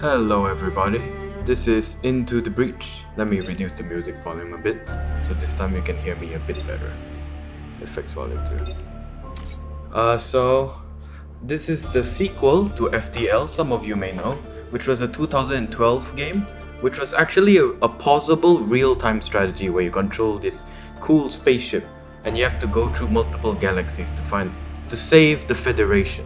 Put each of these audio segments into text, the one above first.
Hello everybody, this is Into the Breach. Let me reduce the music volume a bit, so this time you can hear me a bit better. Effects volume too. So this is the sequel to FTL, some of you may know, which was a 2012 game, which was actually a pausable real-time strategy where you control this cool spaceship and you have to go through multiple galaxies to save the Federation.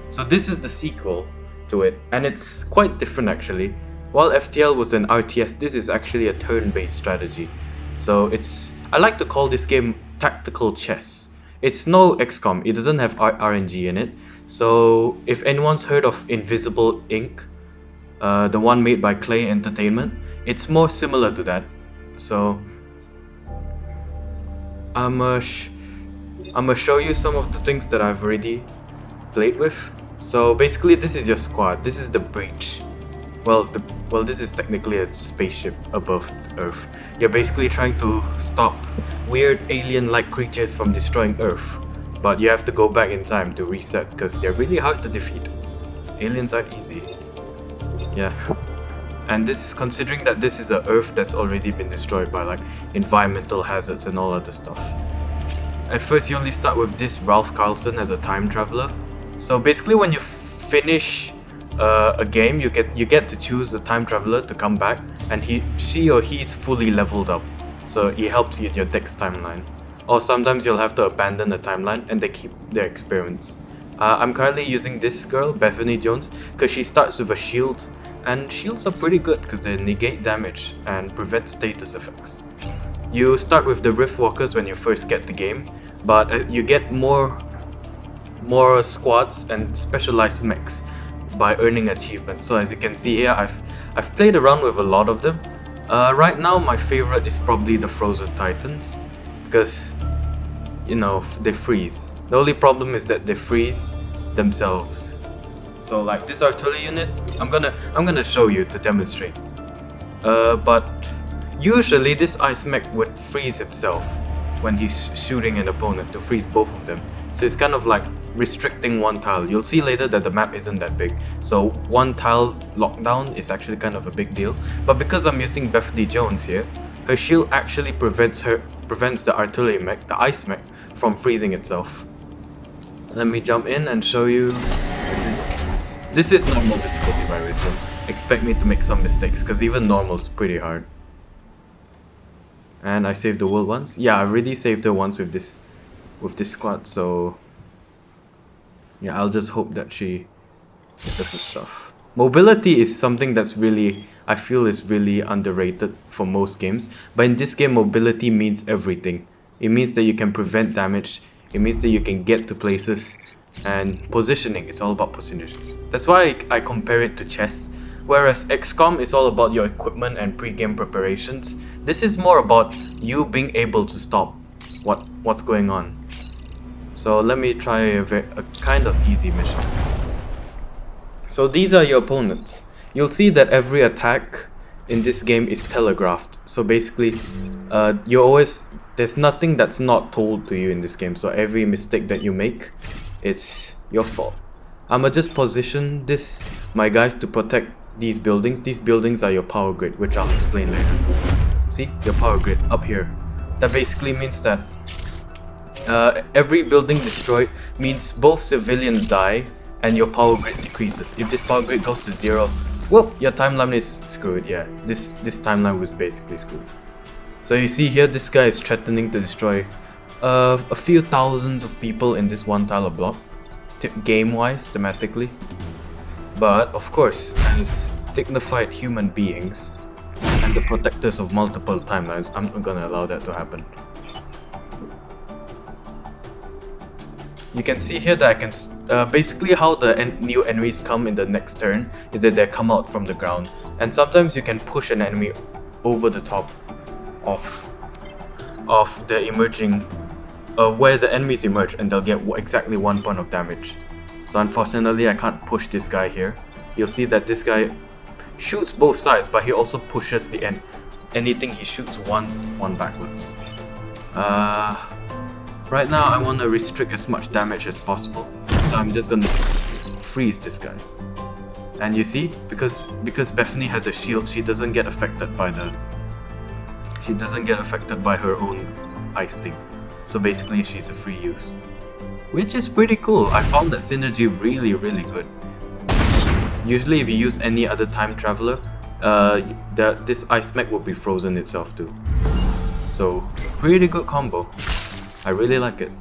So this is the sequel to it, and it's quite different actually. While FTL was an RTS, this is actually a turn-based strategy. So I like to call this game tactical chess. It's no XCOM, it doesn't have RNG in it. So if anyone's heard of Invisible Inc., the one made by Clay Entertainment, it's more similar to that. So I'm gonna show you some of the things that I've already played with. So basically this is your squad, this is the breach. Well, this is technically a spaceship above Earth. You're basically trying to stop weird alien-like creatures from destroying Earth. But you have to go back in time to reset because they're really hard to defeat. Aliens are easy. Yeah. And this, considering that this is a Earth that's already been destroyed by like environmental hazards and all other stuff. At first you only start with this Ralph Carlson as a time traveler. So basically when you finish a game, you get to choose a time traveler to come back, and she or he is fully leveled up. So he helps you with your next timeline. Or sometimes you'll have to abandon the timeline and they keep their experience. I'm currently using this girl, Bethany Jones, because she starts with a shield, and shields are pretty good because they negate damage and prevent status effects. You start with the Rift Walkers when you first get the game, but you get more squads and specialized mechs by earning achievements. So as you can see here, I've played around with a lot of them. Right now my favorite is probably the Frozen Titans, because you know they freeze. The only problem is that they freeze themselves. So like this artillery unit, I'm gonna show you to demonstrate. But usually this ice mech would freeze himself when he's shooting an opponent, to freeze both of them. So it's kind of like restricting one tile. You'll see later that the map isn't that big, so one tile lockdown is actually kind of a big deal. But because I'm using Bethany Jones here, her shield actually prevents the artillery mech, the ice mech, from freezing itself. Let me jump in and show you. This is normal difficulty by the way, so expect me to make some mistakes, because even normal is pretty hard. And I saved the world once. Yeah, I already saved her once with this squad, so yeah, I'll just hope that she does the stuff. Mobility is something that's I feel is really underrated for most games, but in this game mobility means everything. It means that you can prevent damage, it means that you can get to places, and positioning, it's all about positioning. That's why I compare it to chess. Whereas XCOM is all about your equipment and pre-game preparations, this is more about you being able to stop what's going on. So let me try a kind of easy mission. So these are your opponents. You'll see that every attack in this game is telegraphed. So basically, there's nothing that's not told to you in this game. So every mistake that you make, it's your fault. I'ma just position my guys to protect these buildings. These buildings are your power grid, which I'll explain later. See, your power grid up here. That basically means that every building destroyed means both civilians die and your power grid decreases. If this power grid goes to 0, whoop, your timeline is screwed. Yeah, this timeline was basically screwed. So you see here, this guy is threatening to destroy a few thousands of people in this one tile of block, game-wise, thematically. But of course, as dignified human beings and the protectors of multiple timelines, I'm not gonna allow that to happen. You can see here that I can basically how the new enemies come in the next turn is that they come out from the ground, and sometimes you can push an enemy over the top of the emerging where the enemies emerge, and they'll get exactly 1 point of damage. So unfortunately I can't push this guy here. You'll see that this guy shoots both sides, but he also pushes the end. Anything he shoots once, one backwards. Right now I want to restrict as much damage as possible, so I'm just gonna freeze this guy. And you see, because Bethany has a shield, she doesn't get affected by her own ice thing. So basically she's a free use, which is pretty cool. I found that synergy really good. Usually if you use any other time traveler, this ice mech will be frozen itself too. So pretty good combo. I really like it.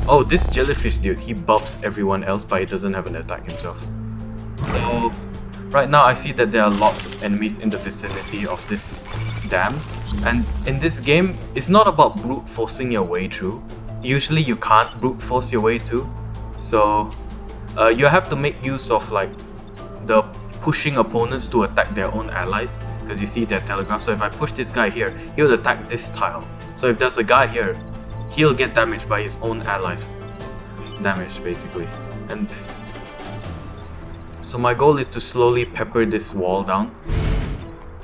Oh, this jellyfish dude, he buffs everyone else but he doesn't have an attack himself. So right now I see that there are lots of enemies in the vicinity of this dam, and in this game it's not about brute forcing your way through. Usually you can't brute force your way through, so you have to make use of like the pushing opponents to attack their own allies, because you see their telegraph. So if I push this guy here, he'll attack this tile. So if there's a guy here, he'll get damaged by his own allies. Damage basically. And so my goal is to slowly pepper this wall down.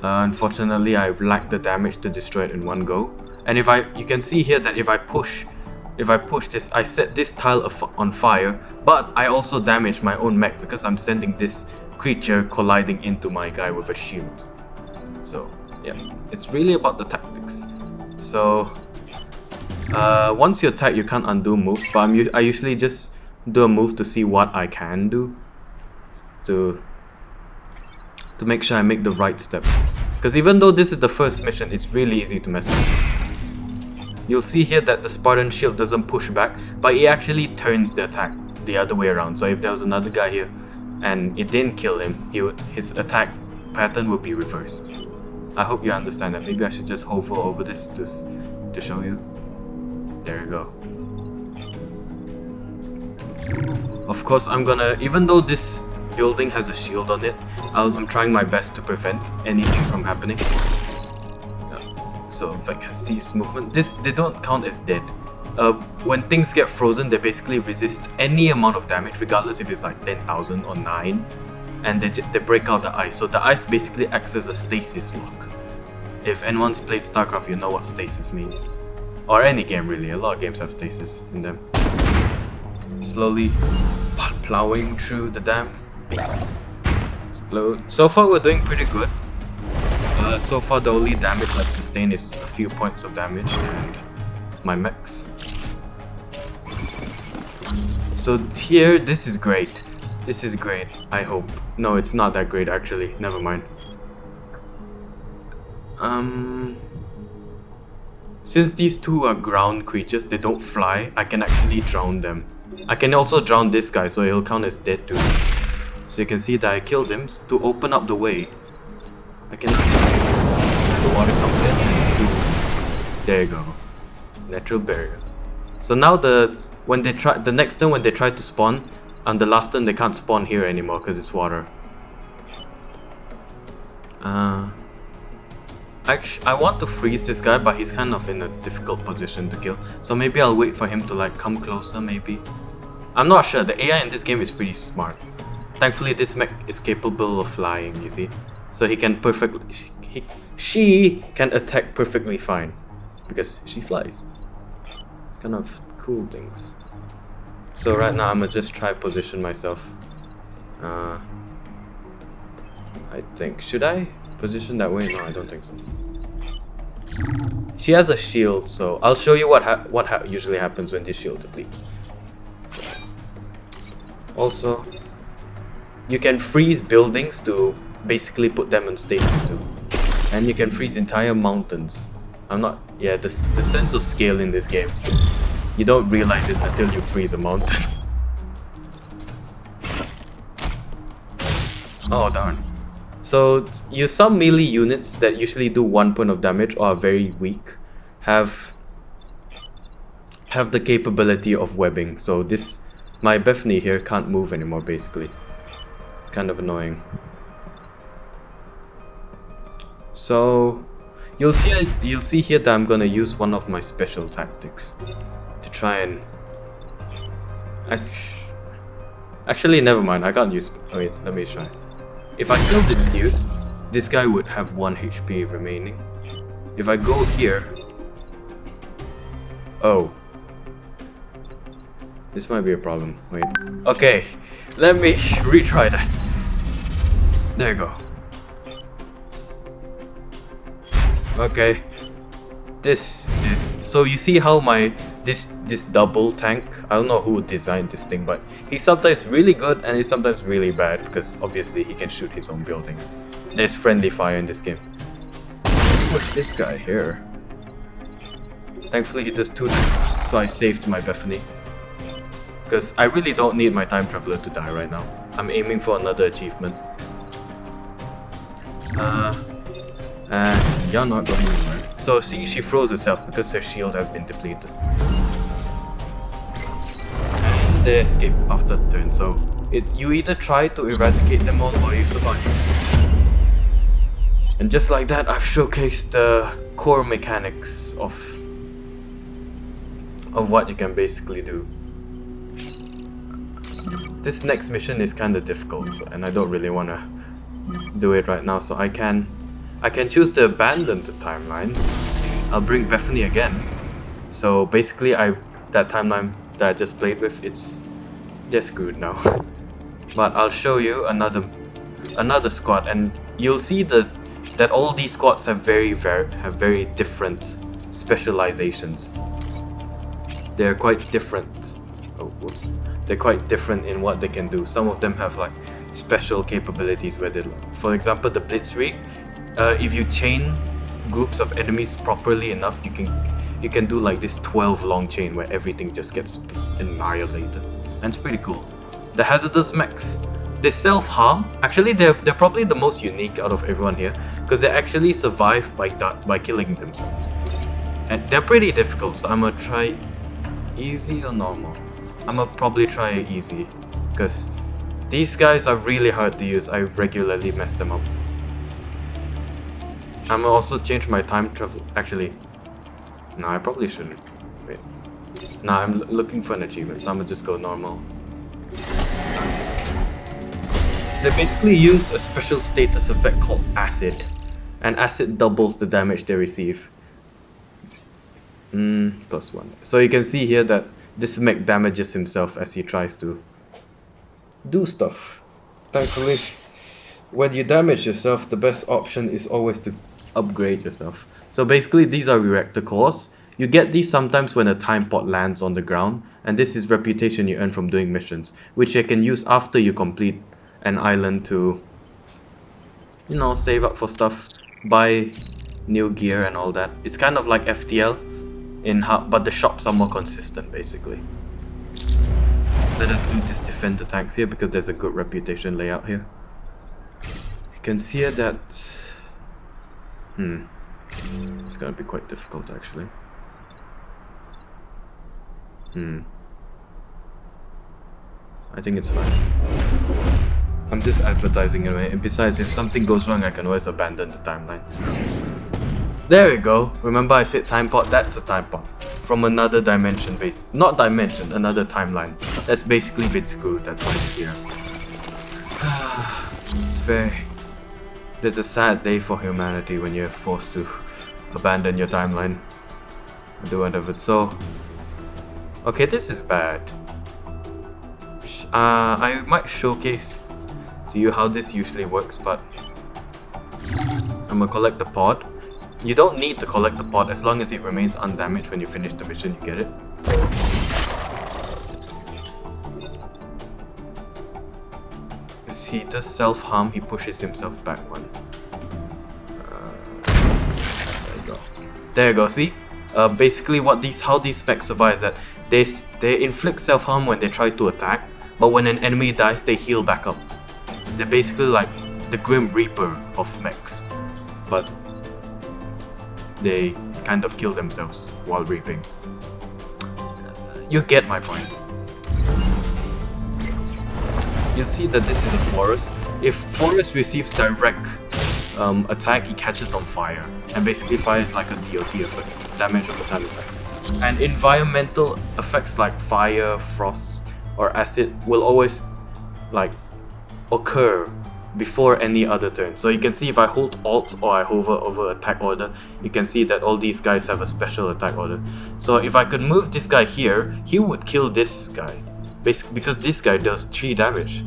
Unfortunately, I've lacked the damage to destroy it in one go. And you can see here that if I push this, I set this tile on fire, but I also damage my own mech because I'm sending this creature colliding into my guy with a shield. So yeah, it's really about the tactics. So once you attack, you can't undo moves, but I usually just do a move to see what I can do to make sure I make the right steps. Because even though this is the first mission, it's really easy to mess up. You'll see here that the Spartan shield doesn't push back, but it actually turns the attack the other way around. So if there was another guy here and it didn't kill him, his attack pattern would be reversed. I hope you understand that. Maybe I should just hover over this to show you. There you go. Of course, I'm gonna, even though this building has a shield on it, I'm trying my best to prevent anything from happening. So if I can see movement, they don't count as dead. When things get frozen, they basically resist any amount of damage, regardless if it's like 10,000 or 9, and they break out the ice. So the ice basically acts as a stasis lock. If anyone's played StarCraft, you know what stasis means. Or any game really, a lot of games have stasis in them. Slowly plowing through the dam. Explode. So far we're doing pretty good. So far the only damage I've sustained is a few points of damage and my mechs. So here, this is great. This is great, I hope. No, it's not that great actually, never mind. Since these two are ground creatures, they don't fly, I can actually drown them. I can also drown this guy, so he'll count as dead too. So you can see that I killed him. To open up the way, I can the water comes in. There you go. Natural barrier. So now the next turn when they try to spawn, on the last turn they can't spawn here anymore because it's water. Actually, I want to freeze this guy, but he's kind of in a difficult position to kill. So maybe I'll wait for him to like come closer, maybe. I'm not sure. The AI in this game is pretty smart. Thankfully, this mech is capable of flying, you see. So he can she can attack perfectly fine because she flies. It's kind of cool things. So right now I'm gonna just try position myself. I think, should I position that way? No, I don't think so. She has a shield, so I'll show you what usually happens when this shield depletes. Also, you can freeze buildings to basically put them in stasis too, and you can freeze entire mountains. The sense of scale in this game, you don't realize it until you freeze a mountain. Oh darn. So some melee units that usually do 1 point of damage or are very weak have the capability of webbing. So my Bethany here can't move anymore basically. It's kind of annoying. So you'll see here that I'm gonna use one of my special tactics to try and actually never mind, I can't use. Wait, let me try. If I kill this dude, this guy would have 1 HP remaining. If I go here, oh, This might be a problem. Wait. Okay, let me retry that. There you go. Okay. This is so you see how my this double tank, I don't know who designed this thing, but he's sometimes really good and he's sometimes really bad because obviously he can shoot his own buildings. There's friendly fire in this game. Push this guy here. Thankfully he does 2 damage, so I saved my Bethany. Because I really don't need my time traveler to die right now. I'm aiming for another achievement. And you're not going anywhere. So see, she froze herself because her shield has been depleted. And they escape after the turn, so you either try to eradicate them all or you survive. And just like that, I've showcased the core mechanics of what you can basically do. This next mission is kind of difficult, and I don't really want to do it right now, so I can choose to abandon the timeline. I'll bring Bethany again. So basically that timeline that I just played with, they're screwed now. But I'll show you another squad, and you'll see that all these squads have very different specializations. They're quite different. Oh, whoops. They're quite different in what they can do. Some of them have like special capabilities where they, for example, the Blitzkrieg. If you chain groups of enemies properly enough, you can do like this 12 long chain where everything just gets annihilated, and it's pretty cool. The hazardous mechs, they self-harm. Actually, they're probably the most unique out of everyone here because they actually survive by killing themselves, and they're pretty difficult. So I'm gonna try easy or normal. I'm gonna probably try easy because these guys are really hard to use. I regularly mess them up. I'm gonna also change my time travel. Actually, no, I probably shouldn't. Wait. No, I'm looking for an achievement, so I'm gonna just go normal. Start. They basically use a special status effect called Acid, and Acid doubles the damage they receive. +1. So you can see here that this mech damages himself as he tries to do stuff. Thankfully, when you damage yourself, the best option is always to upgrade yourself. So basically these are reactor cores. You get these sometimes when a time pot lands on the ground, and this is reputation you earn from doing missions, which you can use after you complete an island to, you know, save up for stuff, buy new gear and all that. It's kind of like FTL but the shops are more consistent basically. Let us do this defend the tanks here because there's a good reputation layout here. You can see here that it's gonna be quite difficult actually. I think it's fine. I'm just advertising anyway, and besides, if something goes wrong I can always abandon the timeline. There we go. Remember I said time pot? That's a time pot from another dimension not dimension, another timeline. That's basically been screwed, that's why it's here. There's a sad day for humanity when you're forced to abandon your timeline and do whatever. So, okay, this is bad. I might showcase to you how this usually works, but I'm gonna collect the pod. You don't need to collect the pod as long as it remains undamaged when you finish the mission, you get it? As he does self-harm, he pushes himself back one. There you go. There you go, see? Basically how these mechs survive is that they inflict self-harm when they try to attack, but when an enemy dies, they heal back up. They're basically like the Grim Reaper of mechs, but they kind of kill themselves while reaping. You get my point. You'll see that this is a forest. If forest receives direct attack, it catches on fire, and basically fire is like a DOT effect, damage over time effect. And environmental effects like fire, frost, or acid will always like occur before any other turn. So you can see if I hold Alt or I hover over attack order, you can see that all these guys have a special attack order. So if I could move this guy here, he would kill this guy. Basically because this guy does 3 damage.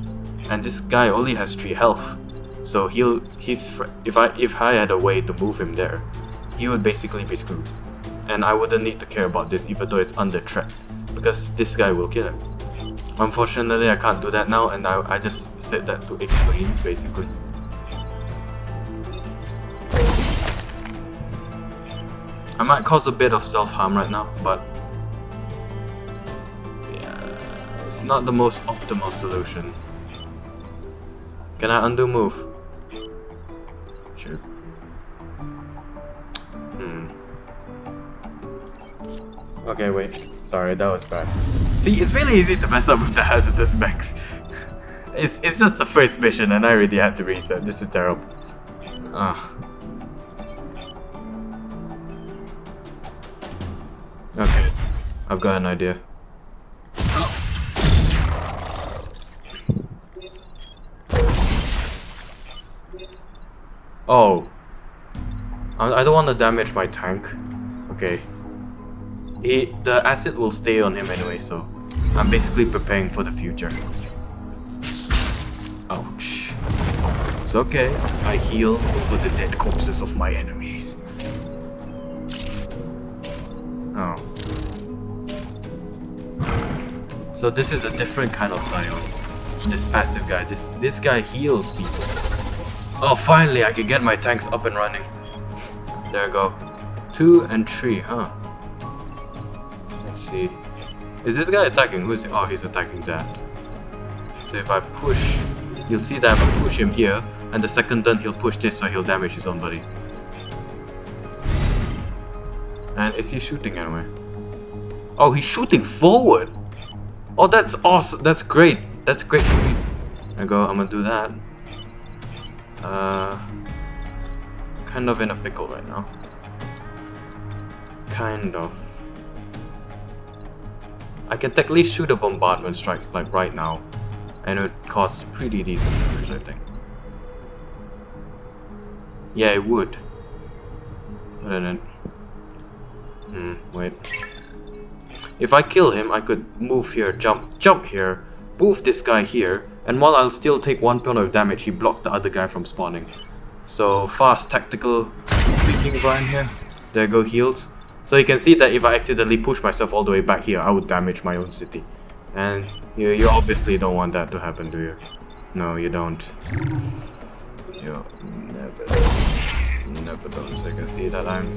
And this guy only has 3 health. So if I had a way to move him there, he would basically be screwed. And I wouldn't need to care about this even though it's under threat. Because this guy will kill him. Unfortunately, I can't do that now, and I just said that to explain, basically. I might cause a bit of self-harm right now, but yeah, it's not the most optimal solution. Can I undo move? Sure. Okay, wait. Sorry, that was bad. See, it's really easy to mess up with the hazardous mechs. It's just the first mission and I really had to reset. This is terrible. Okay, I've got an idea. Oh. I don't want to damage my tank. Okay. The acid will stay on him anyway, so I'm basically preparing for the future. Ouch. It's okay. I heal over the dead corpses of my enemies. Oh. So this is a different kind of Scion. This passive guy. This guy heals people. Oh, finally I can get my tanks up and running. There we go. 2 and 3, huh? Let's see. Is this guy attacking? Who is he? Oh, he's attacking that. So if I push, you'll see that if I push him here, and the second turn he'll push this so he'll damage his own buddy. And is he shooting anywhere? Oh, he's shooting forward! Oh, that's awesome! That's great! That's great for me. There we go, I'm gonna do that. Kind of in a pickle right now. Kind of. I can technically shoot a bombardment strike like right now, and it would cost pretty decent damage, I think. Yeah, it would. Wouldn't it? Wait. If I kill him, I could move here, jump here, move this guy here, and while I'll still take 1 point of damage, he blocks the other guy from spawning. So fast tactical speaking Brian here. There go heals. So you can see that if I accidentally push myself all the way back here, I would damage my own city. And you obviously don't want that to happen, do you? No, you don't. You never don't. So you can see that I'm...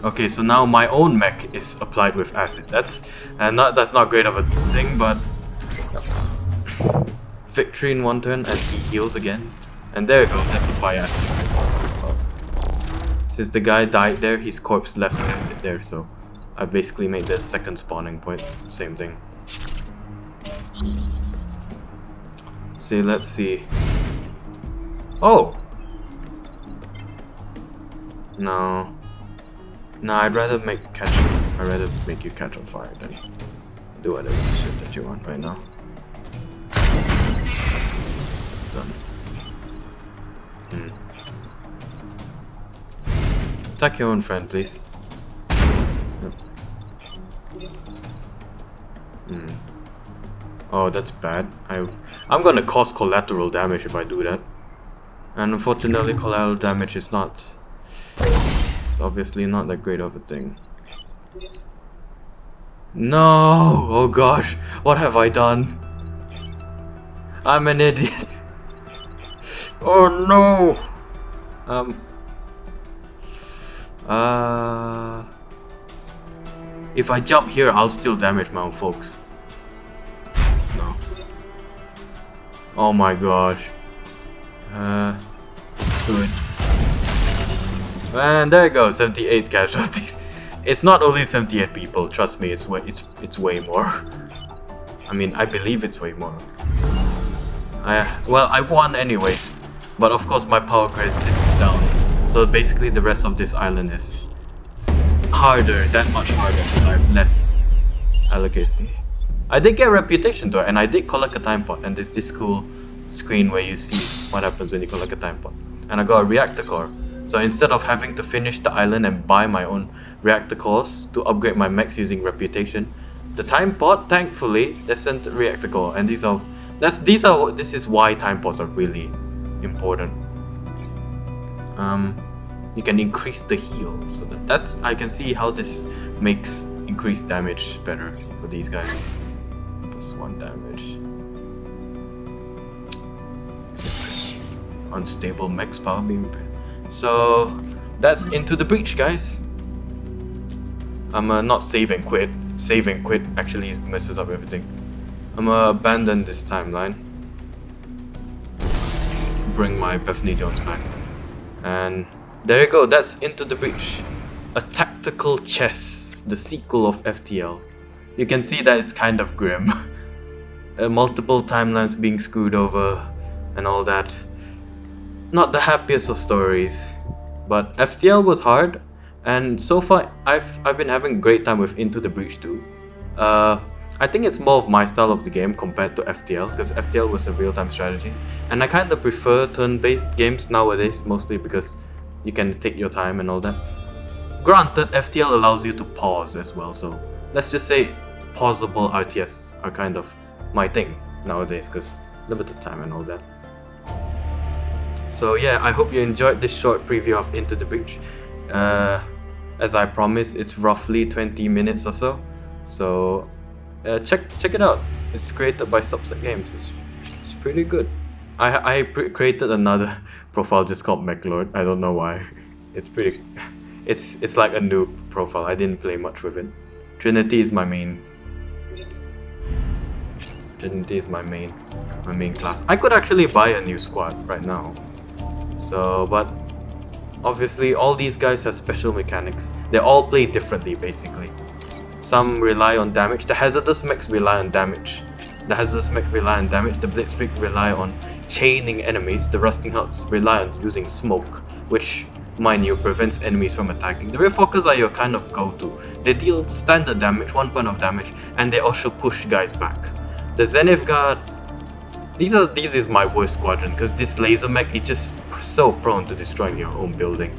Okay, so now my own mech is applied with acid. That's not great of a thing, but... Victory in 1 turn and he heals again. And there you go, that's the fire acid. Since the guy died there, his corpse left acid there, so I basically made the second spawning point. Same thing. See, let's see. Oh! No. No, I'd rather make you catch on fire than do whatever shit that you want right now. Done. Attack your own friend, please. Yep. Oh, that's bad. I'm gonna cause collateral damage if I do that. And unfortunately, collateral damage is not... It's obviously not that great of a thing. No! Oh gosh, what have I done? I'm an idiot. Oh no! If I jump here, I'll still damage my own folks. No. Oh my gosh. Good. And there you go, 78 casualties. It's not only 78 people, trust me, it's way more. I mean, I believe it's way more. Well, I won anyways, but of course my power grid is down. So basically the rest of this island is harder, that much harder, because I have less allocation. I did get reputation though, and I did collect a time pot, and there's this cool screen where you see what happens when you collect a time pot. And I got a reactor core. So instead of having to finish the island and buy my own reactor cores to upgrade my mechs using reputation, the time pot thankfully they sent reactor core, and this is why time pots are really important. You can increase the heal, so that's I can see how this makes increased damage better for these guys. +1 damage. Unstable max power beam. So that's Into the Breach, guys. I'm not save and quit. Save and quit actually messes up everything. I'm gonna abandon this timeline. Bring my Bethany Jones back. And there you go, that's Into the Breach. A tactical chess, the sequel of FTL. You can see that it's kind of grim. Multiple timelines being screwed over and all that. Not the happiest of stories, but FTL was hard, and so far I've been having a great time with Into the Breach too. I think it's more of my style of the game compared to FTL, because FTL was a real-time strategy, and I kind of prefer turn-based games nowadays, mostly because you can take your time and all that. Granted, FTL allows you to pause as well, so let's just say pausable RTS are kind of my thing nowadays, because limited time and all that. So yeah, I hope you enjoyed this short preview of Into the Breach. As I promised, it's roughly 20 minutes or so. So check it out. It's created by Subset Games. It's pretty good. I created another profile just called MechLord. I don't know why. It's pretty. It's like a noob profile. I didn't play much with it. Trinity is my main. Trinity is my main class. I could actually buy a new squad right now. So, but obviously all these guys have special mechanics. They all play differently basically. Some rely on damage. The hazardous mechs rely on damage. The Blitzkrieg rely on chaining enemies. The rusting hulks rely on using smoke, which, mind you, prevents enemies from attacking. The Rearforkers are your kind of go-to. They deal standard damage, 1 point of damage, and they also push guys back. The Zenith Guard, this is my worst squadron, because this laser mech is just so prone to destroying your own building.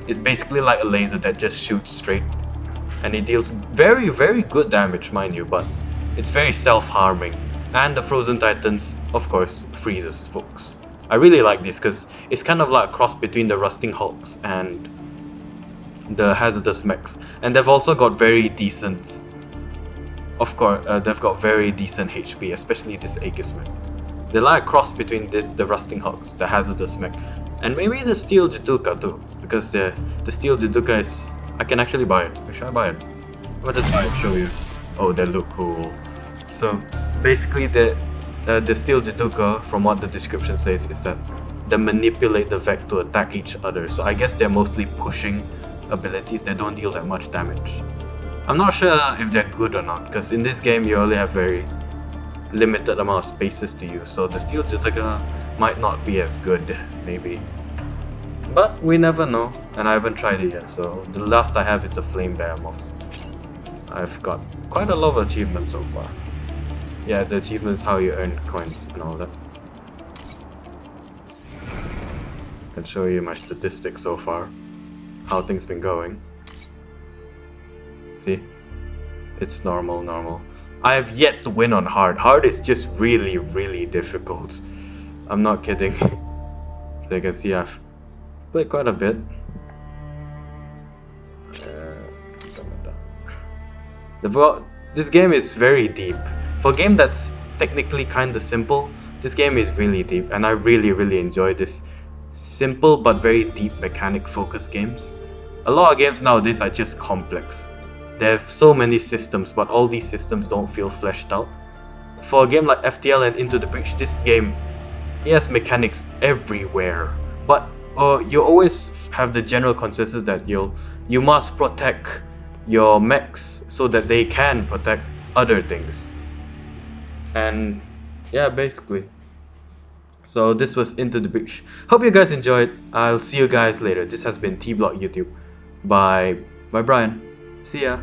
It's basically like a laser that just shoots straight, and it deals very, very good damage, mind you, but it's very self-harming. And the Frozen Titans, of course, freezes folks. I really like this because it's kind of like a cross between the Rusting Hulks and the Hazardous Mechs. And they've also got very decent, of course, they've got very decent HP, especially this Aegis mech. They're like a cross between the Rusting Hulks, the Hazardous mech, and maybe the Steel Judoka too, because the Steel Judoka is, I can actually buy it. Should I buy it? What does it show you? Oh, they look cool. So basically the Steel Judoka, from what the description says, is that they manipulate the Vect to attack each other. So I guess they're mostly pushing abilities. They don't deal that much damage. I'm not sure if they're good or not, because in this game you only have very limited amount of spaces to use. So the Steel Judoka might not be as good, maybe. But we never know, and I haven't tried it yet. So the last I have is the Flame Behemoths. I've got quite a lot of achievements so far. Yeah, the achievement is how you earn coins and all that. I can show you my statistics so far, how things been going. See? It's normal. I have yet to win on hard. Hard is just really, really difficult. I'm not kidding. So you can see I've played quite a bit. This game is very deep. For a game that's technically kind of simple, this game is really deep, and I really enjoy this simple but very deep mechanic focused games. A lot of games nowadays are just complex. They have so many systems, but all these systems don't feel fleshed out. For a game like FTL and Into the Breach, this game, it has mechanics everywhere, but you always have the general consensus that you must protect your mechs so that they can protect other things. And yeah, basically. So this was Into the Breach. Hope you guys enjoyed. I'll see you guys later. This has been T-Block YouTube by Brian. See ya.